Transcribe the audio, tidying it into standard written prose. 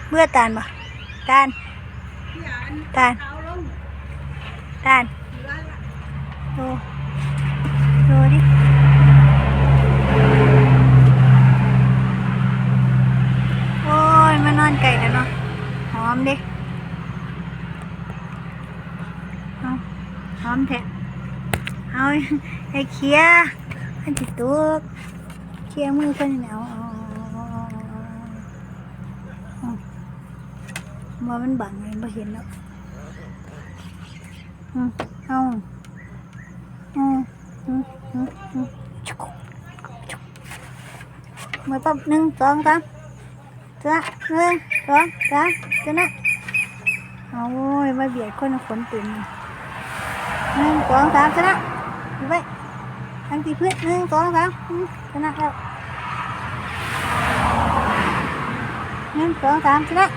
เบื่อตาลบ่ตาลตาลตาลดูดูดิโอ้ยมานอนไก่กันเนาะหอมดิเอาหอมแท้เอาให้เคลียร์ให้ติดตัวเคลียร์มือเพิ่นนี่เอาว่ามันบังเลยไม่เห็นแล้วเอามาปั๊บ1 2 3จ้ะ1 2 3จ้ะนะเอาโว้ยมาเบียดคนขนตุ่ม1 2 3จ้ะนะดูไว้ทั้งที่เพื่อน1 2 3จ้ะนะแล้ว1 2 3จ้ะนะ